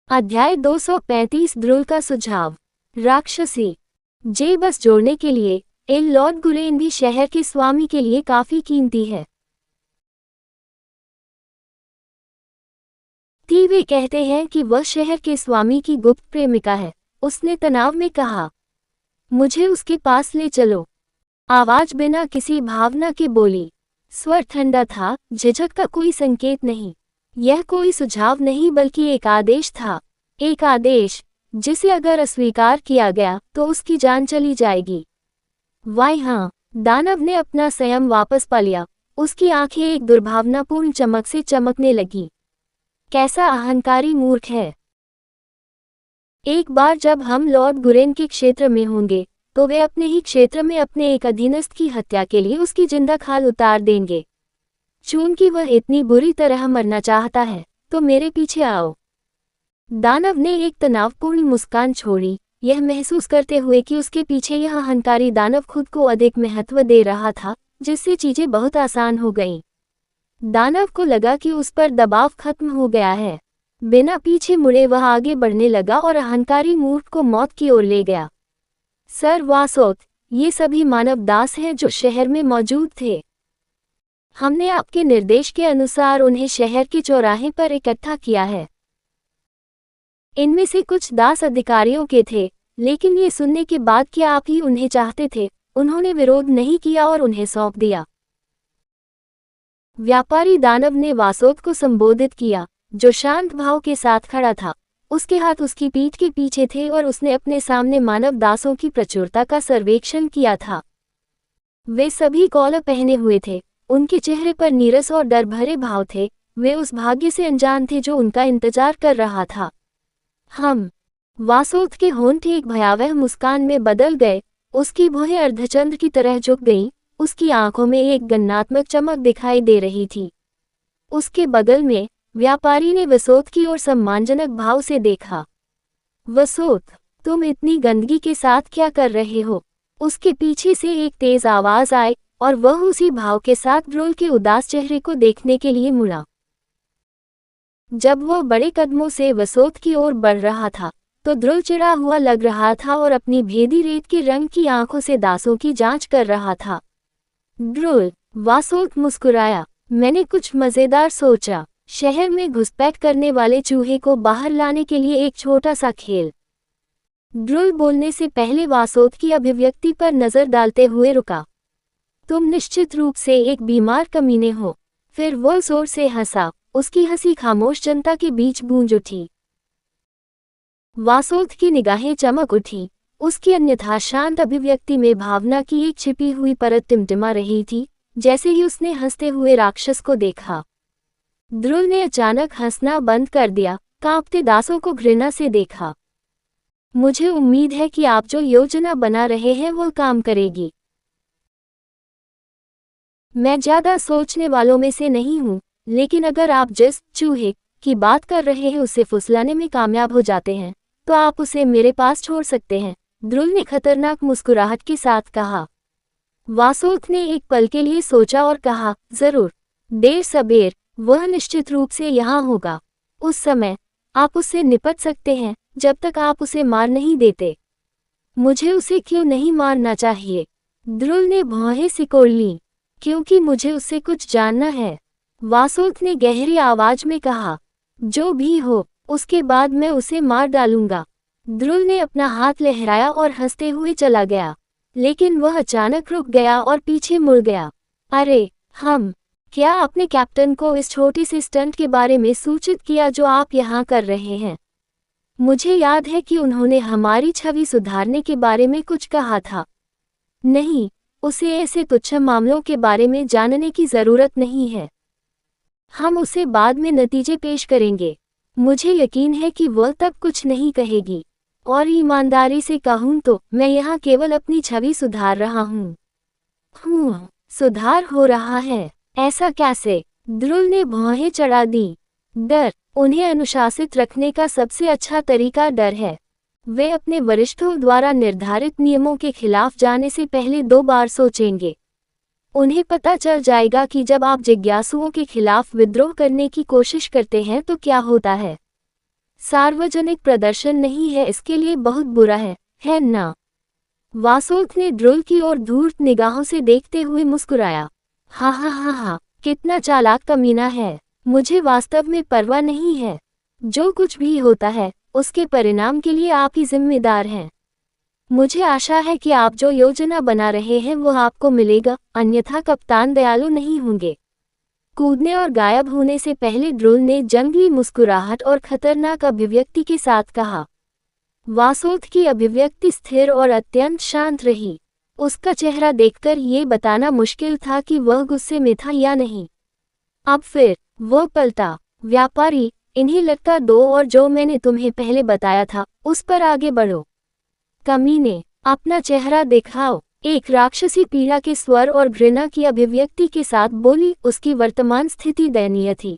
अध्याय 235 ध्रुव का सुझाव। राक्षसी जे बस जोड़ने के लिए एल लॉर्ड गुरेन भी शहर के स्वामी के लिए काफी कीमती है। वे कहते हैं कि वह शहर के स्वामी की गुप्त प्रेमिका है। उसने तनाव में कहा, मुझे उसके पास ले चलो। आवाज बिना किसी भावना के बोली। स्वर ठंडा था, झिझक का कोई संकेत नहीं। यह कोई सुझाव नहीं बल्कि एक आदेश था। एक आदेश जिसे अगर अस्वीकार किया गया तो उसकी जान चली जाएगी। वाह हाँ, दानव ने अपना संयम वापस पा लिया। उसकी आंखें एक दुर्भावनापूर्ण चमक से चमकने लगी। कैसा अहंकारी मूर्ख है। एक बार जब हम लॉर्ड गुरेन के क्षेत्र में होंगे तो वे अपने ही क्षेत्र में अपने एक अधीनस्थ की हत्या के लिए उसकी जिंदा खाल उतार देंगे। चूंकि वह इतनी बुरी तरह मरना चाहता है तो मेरे पीछे आओ। दानव ने एक तनावपूर्ण मुस्कान छोड़ी, यह महसूस करते हुए कि उसके पीछे यह अहंकारी दानव खुद को अधिक महत्व दे रहा था, जिससे चीजें बहुत आसान हो गईं। दानव को लगा कि उस पर दबाव खत्म हो गया है। बिना पीछे मुड़े वह आगे बढ़ने लगा और अहंकारी मूर्ख को मौत की ओर ले गया। सर वासोत, ये सभी मानव दास हैं जो शहर में मौजूद थे। हमने आपके निर्देश के अनुसार उन्हें शहर के चौराहे पर इकट्ठा किया है। इनमें से कुछ दास अधिकारियों के थे, लेकिन ये सुनने के बाद कि आप ही उन्हें चाहते थे, उन्होंने विरोध नहीं किया और उन्हें सौंप दिया। व्यापारी दानव ने वासोत को संबोधित किया, जो शांत भाव के साथ खड़ा था। उसके हाथ उसकी पीठ के पीछे थे और उसने अपने सामने मानव दासों की प्रचुरता का सर्वेक्षण किया था। वे सभी कॉलर पहने हुए थे। उनके चेहरे पर नीरस और डर भरे भाव थे। वे उस भाग्य से अनजान थे जो उनका इंतजार कर रहा था। वासोत के होंठ एक भयावह मुस्कान में बदल गए। उसकी भौहें अर्धचंद्र की तरह झुक गईं। उसकी आंखों में एक गन्नात्मक चमक दिखाई दे रही थी। उसके बगल में व्यापारी ने वसोत की ओर सम्मानजनक भाव से देखा। वसोत, तुम इतनी गंदगी के साथ क्या कर रहे हो? उसके पीछे से एक तेज आवाज आई और वह उसी भाव के साथ ध्रुव के उदास चेहरे को देखने के लिए मुड़ा। जब वह बड़े कदमों से वसोत की ओर बढ़ रहा था तो ध्रुव चिढ़ा हुआ लग रहा था और अपनी भेदी रेत के रंग की आंखों से दासों की जांच कर रहा था। ध्रुव, वासोत मुस्कुराया, मैंने कुछ मजेदार सोचा। शहर में घुसपैठ करने वाले चूहे को बाहर लाने के लिए एक छोटा सा खेल। ध्रुव बोलने से पहले वासोत की अभिव्यक्ति पर नजर डालते हुए रुका। तुम निश्चित रूप से एक बीमार कमीने हो। फिर वह जोर से हंसा। उसकी हंसी खामोश जनता के बीच गूंज उठी। वासोत की निगाहें चमक उठी। उसकी अन्यथा शांत अभिव्यक्ति में भावना की एक छिपी हुई परत टिमटिमा रही थी। जैसे ही उसने हंसते हुए राक्षस को देखा, ध्रुव ने अचानक हंसना बंद कर दिया, कांपते दासों को घृणा से देखा। मुझे उम्मीद है कि आप जो योजना बना रहे हैं वो काम करेगी। मैं ज्यादा सोचने वालों में से नहीं हूँ, लेकिन अगर आप जिस चूहे की बात कर रहे हैं उसे फुसलाने में कामयाब हो जाते हैं तो आप उसे मेरे पास छोड़ सकते हैं, ध्रुव ने खतरनाक मुस्कुराहट के साथ कहा। वासोत ने एक पल के लिए सोचा और कहा, जरूर, देर सबेर वह निश्चित रूप से यहाँ होगा। उस समय आप उससे निपट सकते हैं जब तक आप उसे मार नहीं देते। मुझे उसे क्यों नहीं मारना चाहिए? ध्रुव ने भौहें सिकोड़ लीं। क्योंकि मुझे उससे कुछ जानना है, वासोत ने गहरी आवाज में कहा। जो भी हो, उसके बाद मैं उसे मार डालूंगा। ध्रुव ने अपना हाथ लहराया और हंसते हुए चला गया, लेकिन वह अचानक रुक गया और पीछे मुड़ गया। अरे क्या आपने कैप्टन को इस छोटी सी स्टंट के बारे में सूचित किया जो आप यहाँ कर रहे हैं? मुझे याद है कि उन्होंने हमारी छवि सुधारने के बारे में कुछ कहा था। नहीं, उसे ऐसे तुच्छ मामलों के बारे में जानने की जरूरत नहीं है। हम उसे बाद में नतीजे पेश करेंगे। मुझे यकीन है कि वह तब कुछ नहीं कहेगी। और ईमानदारी से कहूँ तो मैं यहाँ केवल अपनी छवि सुधार रहा हूँ। सुधार हो रहा है? ऐसा कैसे? ध्रुव ने भौहें चढ़ा दी। डर उन्हें अनुशासित रखने का सबसे अच्छा तरीका डर है। वे अपने वरिष्ठों द्वारा निर्धारित नियमों के खिलाफ जाने से पहले 2 बार सोचेंगे। उन्हें पता चल जाएगा कि जब आप जिज्ञासुओं के खिलाफ विद्रोह करने की कोशिश करते हैं तो क्या होता है। सार्वजनिक प्रदर्शन नहीं है, इसके लिए बहुत बुरा है ना? वासोल्थ ने ड्रोल की ओर धूर्त निगाहों से देखते हुए मुस्कुराया। हा, कितना चालाक कमीना है। मुझे वास्तव में परवाह नहीं है। जो कुछ भी होता है, उसके परिणाम के लिए आप ही जिम्मेदार हैं। मुझे आशा है कि आप जो योजना बना रहे हैं वो आपको मिलेगा, अन्यथा कप्तान दयालु नहीं होंगे। कूदने और गायब होने से पहले ड्रोल ने जंगली मुस्कुराहट और खतरनाक अभिव्यक्ति के साथ कहा। वासोल्थ की अभिव्यक्ति स्थिर और अत्यंत शांत रही। उसका चेहरा देखकर ये बताना मुश्किल था कि वह गुस्से में था या नहीं। अब फिर वह पलटा। व्यापारी, इन्हीं लगता दो और जो मैंने तुम्हें पहले बताया था उस पर आगे बढ़ो। कमीने, अपना चेहरा दिखाओ, एक राक्षसी पीड़ा के स्वर और घृणा की अभिव्यक्ति के साथ बोली। उसकी वर्तमान स्थिति दयनीय थी।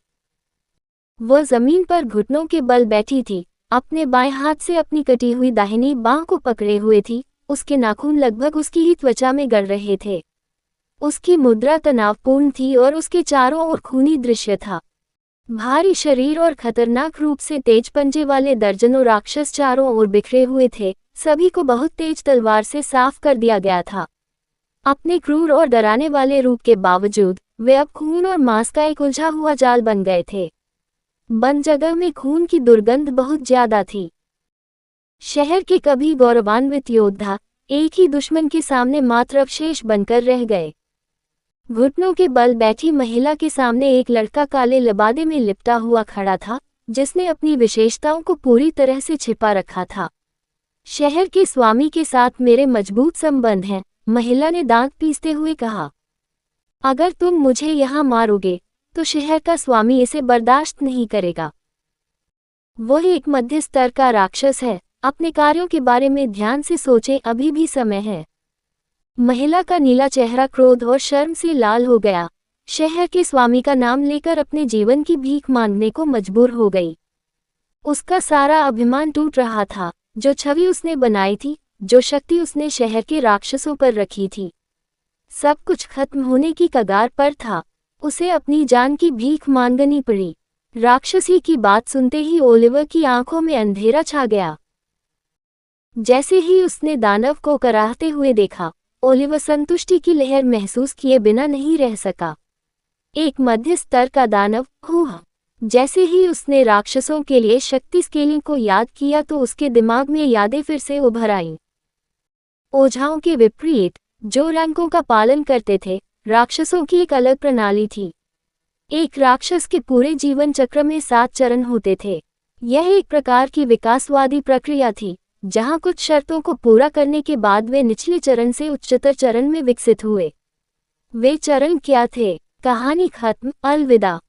वह जमीन पर घुटनों के बल बैठी थी, अपने बाएं हाथ से अपनी कटी हुई दाहिनी बांह को पकड़े हुए थी। उसके नाखून लगभग उसकी ही त्वचा में गड़ रहे थे। उसकी मुद्रा तनावपूर्ण थी और उसके चारों ओर खूनी दृश्य था। भारी शरीर और खतरनाक रूप से तेज पंजे वाले दर्जनों राक्षस चारों ओर बिखरे हुए थे। सभी को बहुत तेज तलवार से साफ कर दिया गया था। अपने क्रूर और डराने वाले रूप के बावजूद वे अब खून और मांस का एक उलझा हुआ जाल बन गए थे। बंद जगह में खून की दुर्गंध बहुत ज्यादा थी। शहर के कभी गौरवान्वित योद्धा एक ही दुश्मन के सामने मात्र अवशेष बनकर रह गए। घुटनों के बल बैठी महिला के सामने एक लड़का काले लिबादे में लिपटा हुआ खड़ा था, जिसने अपनी विशेषताओं को पूरी तरह से छिपा रखा था। शहर के स्वामी के साथ मेरे मजबूत संबंध हैं, महिला ने दांत पीसते हुए कहा। अगर तुम मुझे यहाँ मारोगे तो शहर का स्वामी इसे बर्दाश्त नहीं करेगा। वह एक मध्य स्तर का राक्षस है। अपने कार्यों के बारे में ध्यान से सोचें, अभी भी समय है। महिला का नीला चेहरा क्रोध और शर्म से लाल हो गया। शहर के स्वामी का नाम लेकर अपने जीवन की भीख मांगने को मजबूर हो गई। उसका सारा अभिमान टूट रहा था। जो छवि उसने बनाई थी, जो शक्ति उसने शहर के राक्षसों पर रखी थी, सब कुछ खत्म होने की कगार पर था। उसे अपनी जान की भीख मांगनी पड़ी। राक्षसी की बात सुनते ही ओलिवर की आंखों में अंधेरा छा गया। जैसे ही उसने दानव को कराहते हुए देखा, ओलिवर संतुष्टि की लहर महसूस किए बिना नहीं रह सका। एक मध्य स्तर का दानव, जैसे ही उसने राक्षसों के लिए शक्ति स्केलिंग को याद किया तो उसके दिमाग में यादें फिर से उभर आईं। ओझाओं के विपरीत, जो रैंकों का पालन करते थे, राक्षसों की एक अलग प्रणाली थी। एक राक्षस के पूरे जीवन चक्र में 7 चरण होते थे। यह एक प्रकार की विकासवादी प्रक्रिया थी, जहां कुछ शर्तों को पूरा करने के बाद वे निचले चरण से उच्चतर चरण में विकसित हुए। वे चरण क्या थे? कहानी खत्म। अलविदा।